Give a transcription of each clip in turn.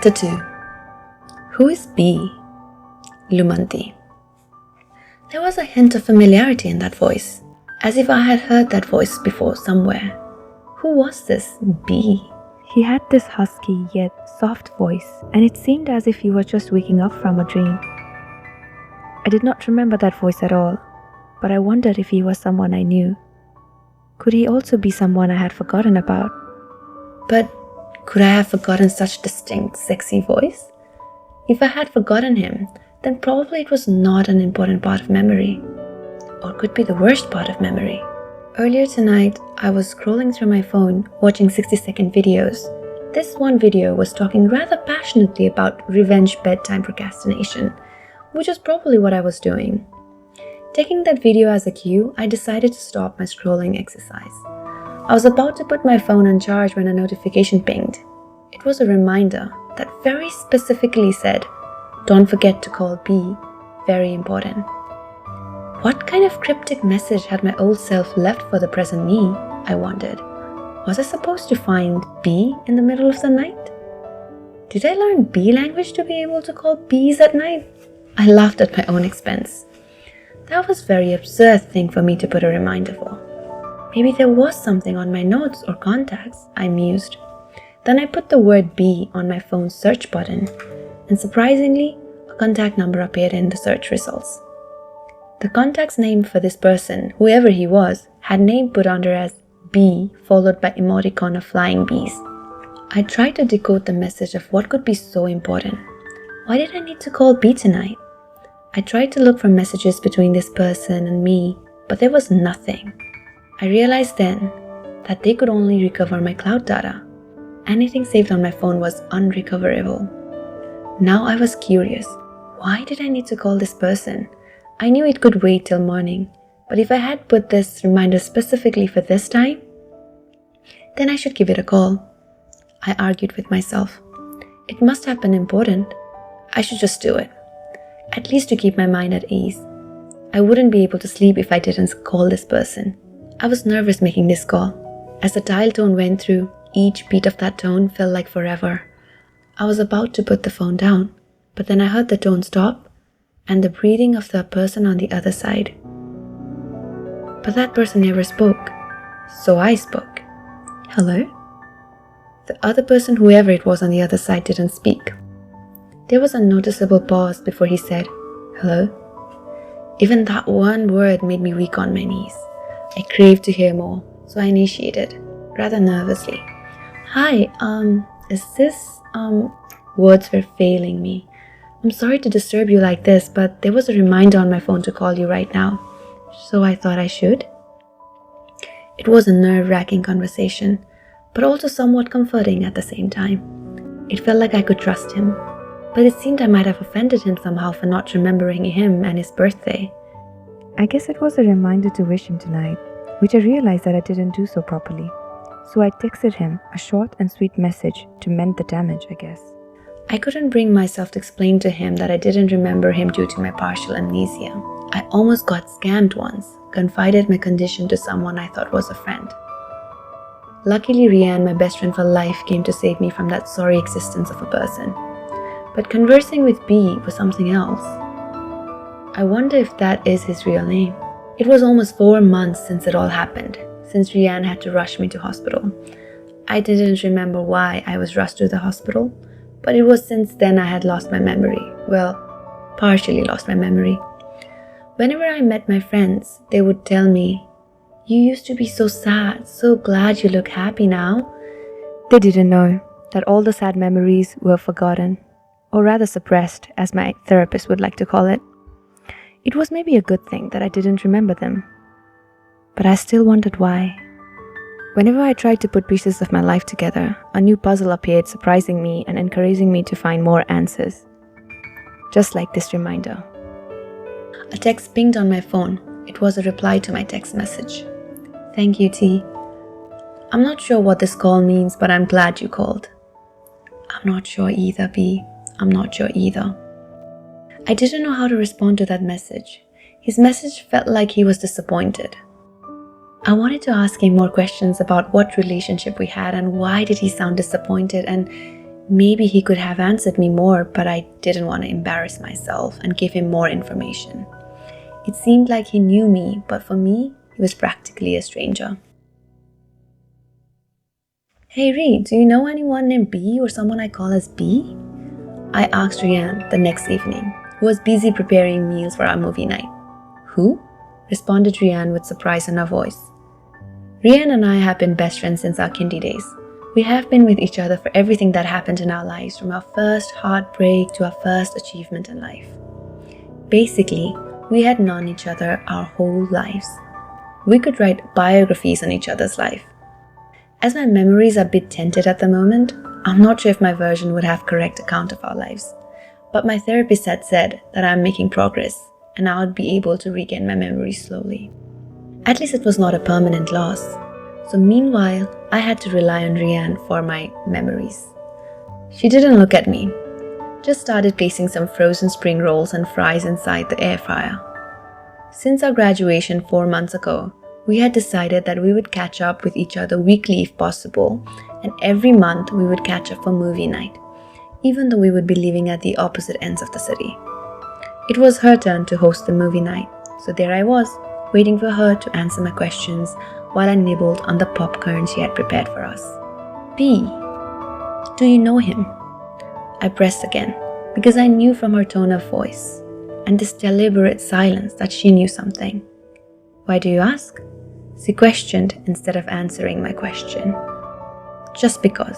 Chapter 2. Who is B? Lumanti. There was a hint of familiarity in that voice, as if I had heard that voice before somewhere. Who was this B? He had this husky yet soft voice, and it seemed as if he was just waking up from a dream. I did not remember that voice at all, but I wondered if he was someone I knew. Could he also be someone I had forgotten about? But could I have forgotten such distinct, sexy voice? If I had forgotten him, then probably it was not an important part of memory, or could be the worst part of memory. Earlier tonight, I was scrolling through my phone, watching 60-second videos. This one video was talking rather passionately about revenge bedtime procrastination, which is probably what I was doing. Taking that video as a cue, I decided to stop my scrolling exercise. I was about to put my phone on charge when a notification pinged. It was a reminder that very specifically said, "Don't forget to call B, very important." What kind of cryptic message had my old self left for the present me, I wondered. Was I supposed to find B in the middle of the night? Did I learn B language to be able to call bees at night? I laughed at my own expense. That was a very absurd thing for me to put a reminder for. Maybe there was something on my notes or contacts, I mused. Then I put the word B on my phone's search button, and surprisingly, a contact number appeared in the search results. The contact's name for this person, whoever he was, had name put under as B followed by emoticon of flying bees. I tried to decode the message of what could be so important. Why did I need to call B tonight? I tried to look for messages between this person and me, but there was nothing. I realized then that they could only recover my cloud data. Anything saved on my phone was unrecoverable. Now I was curious. Why did I need to call this person? I knew it could wait till morning, but if I had put this reminder specifically for this time, then I should give it a call. I argued with myself. It must have been important. I should just do it, at least to keep my mind at ease. I wouldn't be able to sleep if I didn't call this person. I was nervous making this call. As the dial tone went through, each beat of that tone felt like forever. I was about to put the phone down, but then I heard the tone stop and the breathing of the person on the other side. But that person never spoke, so I spoke. "Hello?" The other person, whoever it was on the other side, didn't speak. There was a noticeable pause before he said, "Hello?" Even that one word made me weak on my knees. I craved to hear more, so I initiated, rather nervously. "Hi, is this, Words were failing me. "I'm sorry to disturb you like this, but there was a reminder on my phone to call you right now, so I thought I should." It was a nerve-wracking conversation, but also somewhat comforting at the same time. It felt like I could trust him, but it seemed I might have offended him somehow for not remembering him and his birthday. I guess it was a reminder to wish him tonight, which I realized that I didn't do so properly. So I texted him a short and sweet message to mend the damage, I guess. I couldn't bring myself to explain to him that I didn't remember him due to my partial amnesia. I almost got scammed once, confided my condition to someone I thought was a friend. Luckily, Rianne, my best friend for life, came to save me from that sorry existence of a person. But conversing with B was something else. I wonder if that is his real name. It was almost 4 months since it all happened, since Rianne had to rush me to hospital. I didn't remember why I was rushed to the hospital, but it was since then I had lost my memory. Well, partially lost my memory. Whenever I met my friends, they would tell me, "You used to be so sad, so glad you look happy now." They didn't know that all the sad memories were forgotten, or rather suppressed, as my therapist would like to call it. It was maybe a good thing that I didn't remember them, but I still wondered why. Whenever I tried to put pieces of my life together, a new puzzle appeared, surprising me and encouraging me to find more answers. Just like this reminder. A text pinged on my phone. It was a reply to my text message. "Thank you, T. I'm not sure what this call means, but I'm glad you called." "I'm not sure either, B. I'm not sure either." I didn't know how to respond to that message. His message felt like he was disappointed. I wanted to ask him more questions about what relationship we had and why did he sound disappointed, and Maybe he could have answered me more, but I didn't want to embarrass myself and give him more information. It seemed like he knew me, but for me, he was practically a stranger. Hey Reed, do you know anyone named B or someone I call as B? I asked Rianne the next evening, who was busy preparing meals for our movie night. Who? Responded Rianne with surprise in her voice. Rianne and I have been best friends since our kindy days. We have been with each other for everything that happened in our lives, from our first heartbreak to our first achievement in life. Basically, we had known each other our whole lives. We could write biographies on each other's life. As my memories are a bit tainted at the moment, I'm not sure if my version would have correct account of our lives. But my therapist had said that I'm making progress and I would be able to regain my memories slowly. At least it was not a permanent loss. So meanwhile, I had to rely on Rianne for my memories. She didn't look at me, just started placing some frozen spring rolls and fries inside the air fryer. Since our graduation 4 months ago, we had decided that we would catch up with each other weekly if possible, and every month we would catch up for movie night, even though we would be living at the opposite ends of the city. It was her turn to host the movie night, so there I was, waiting for her to answer my questions while I nibbled on the popcorn she had prepared for us. B, do you know him? I pressed again, because I knew from her tone of voice and this deliberate silence that she knew something. Why do you ask? She questioned instead of answering my question. Just because.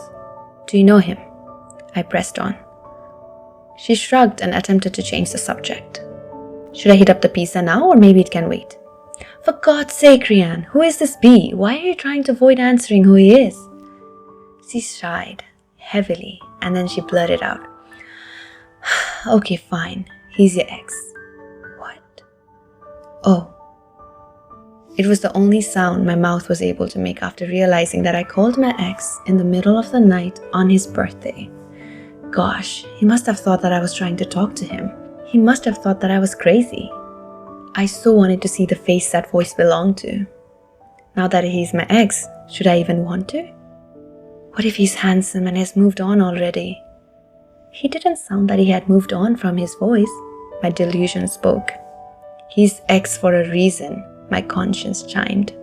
Do you know him? I pressed on. She shrugged and attempted to change the subject. Should I heat up the pizza now, or maybe it can wait? For God's sake, Rianne, who is this B? Why are you trying to avoid answering who he is? She sighed heavily and then she blurted out, Okay, fine. He's your ex. What? Oh. It was the only sound my mouth was able to make after realizing that I called my ex in the middle of the night on his birthday. Gosh, he must have thought that I was trying to talk to him. He must have thought that I was crazy. I so wanted to see the face that voice belonged to. Now that he's my ex, should I even want to? What if he's handsome and has moved on already? He didn't sound that he had moved on from his voice. My delusion spoke. He's ex for a reason, my conscience chimed.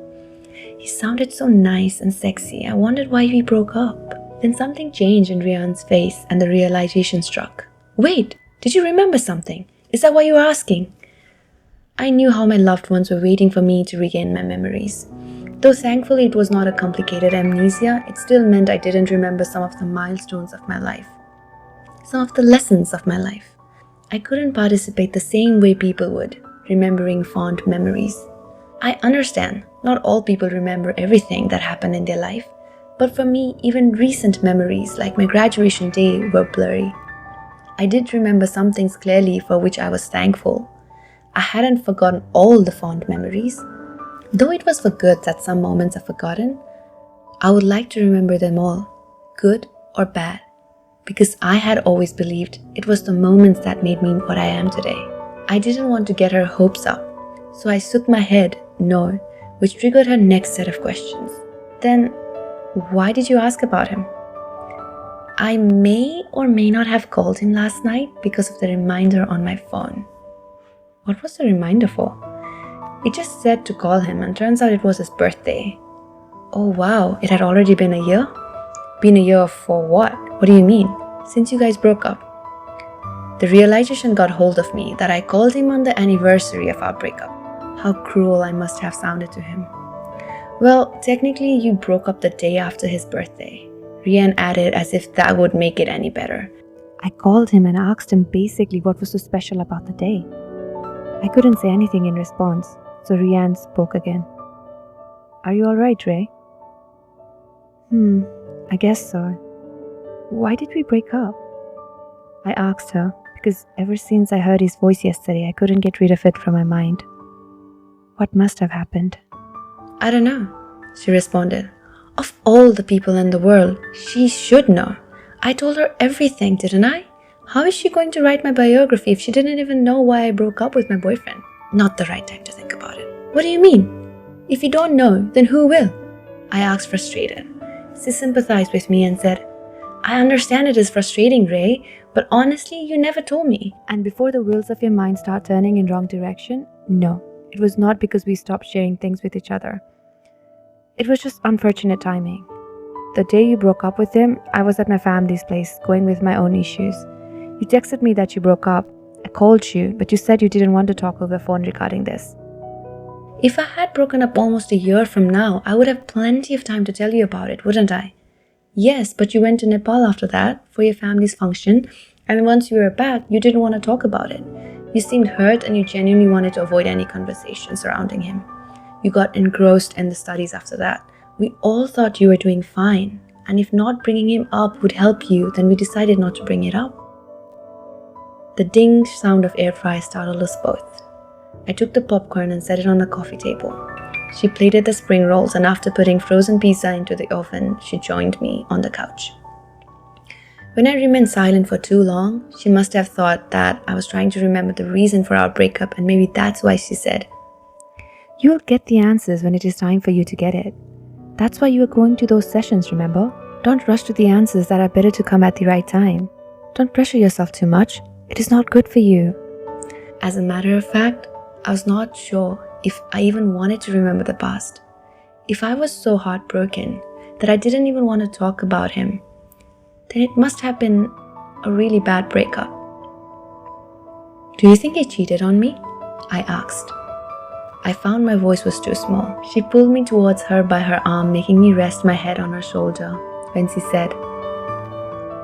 He sounded so nice and sexy. I wondered why we broke up. Then something changed in Rianne's face and the realization struck. Wait, did you remember something? Is that why you were asking? I knew how my loved ones were waiting for me to regain my memories. Though thankfully it was not a complicated amnesia, it still meant I didn't remember some of the milestones of my life. Some of the lessons of my life. I couldn't participate the same way people would, remembering fond memories. I understand, not all people remember everything that happened in their life, but for me, even recent memories like my graduation day were blurry. I did remember some things clearly for which I was thankful. I hadn't forgotten all the fond memories. Though it was for good that some moments are forgotten, I would like to remember them all, good or bad, because I had always believed it was the moments that made me what I am today. I didn't want to get her hopes up, so I shook my head no, which triggered her next set of questions. Then, why did you ask about him? I may or may not have called him last night because of the reminder on my phone. What was the reminder for? It just said to call him, and turns out it was his birthday. Oh wow, it had already been a year? Been a year for what? What do you mean? Since you guys broke up. The realization got hold of me that I called him on the anniversary of our breakup. How cruel I must have sounded to him. Well, technically you broke up the day after his birthday. Rianne added as if that would make it any better. I called him and asked him basically what was so special about the day. I couldn't say anything in response, so Rianne spoke again. Are you alright, Ray? I guess so. Why did we break up? I asked her because ever since I heard his voice yesterday, I couldn't get rid of it from my mind. What must have happened? I don't know, she responded. Of all the people in the world, she should know. I told her everything, didn't I? How is she going to write my biography if she didn't even know why I broke up with my boyfriend? Not the right time to think about it. What do you mean? If you don't know, then who will? I asked frustrated. She sympathized with me and said, I understand it is frustrating, Ray, but honestly, you never told me. And before the wheels of your mind start turning in wrong direction, no, it was not because we stopped sharing things with each other. It was just unfortunate timing. The day you broke up with him, I was at my family's place, going with my own issues. You texted me that you broke up. I called you, but you said you didn't want to talk over phone regarding this. If I had broken up almost a year from now, I would have plenty of time to tell you about it, wouldn't I? Yes, but you went to Nepal after that for your family's function, and once you were back, you didn't want to talk about it. You seemed hurt and you genuinely wanted to avoid any conversation surrounding him. You got engrossed in the studies after that. We all thought you were doing fine, and if not bringing him up would help you, then we decided not to bring it up. The ding sound of air fryer startled us both. I took the popcorn and set it on the coffee table. She plated the spring rolls, and after putting frozen pizza into the oven, she joined me on the couch. When I remained silent for too long, she must have thought that I was trying to remember the reason for our breakup, and maybe that's why she said, "You'll get the answers when it is time for you to get it. That's why you were going to those sessions, remember? Don't rush to the answers that are better to come at the right time. Don't pressure yourself too much. It is not good for you." As a matter of fact, I was not sure if I even wanted to remember the past. If I was so heartbroken that I didn't even want to talk about him, then it must have been a really bad breakup. "Do you think he cheated on me?" I asked. I found my voice was too small. She pulled me towards her by her arm, making me rest my head on her shoulder. When she said,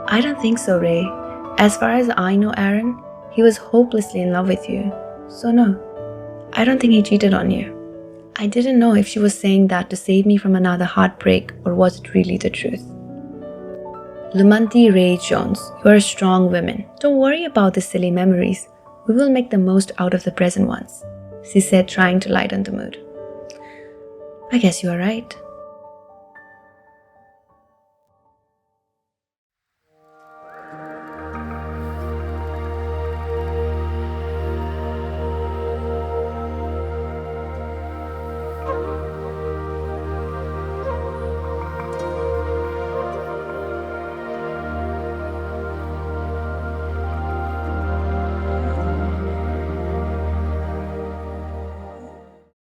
"I don't think so, Ray. As far as I know, Aaron, he was hopelessly in love with you. So no, I don't think he cheated on you." I didn't know if she was saying that to save me from another heartbreak, or was it really the truth. "Lumanti Ray Jones, you are a strong woman. Don't worry about the silly memories. We will make the most out of the present ones," she said, trying to lighten the mood. "I guess you are right."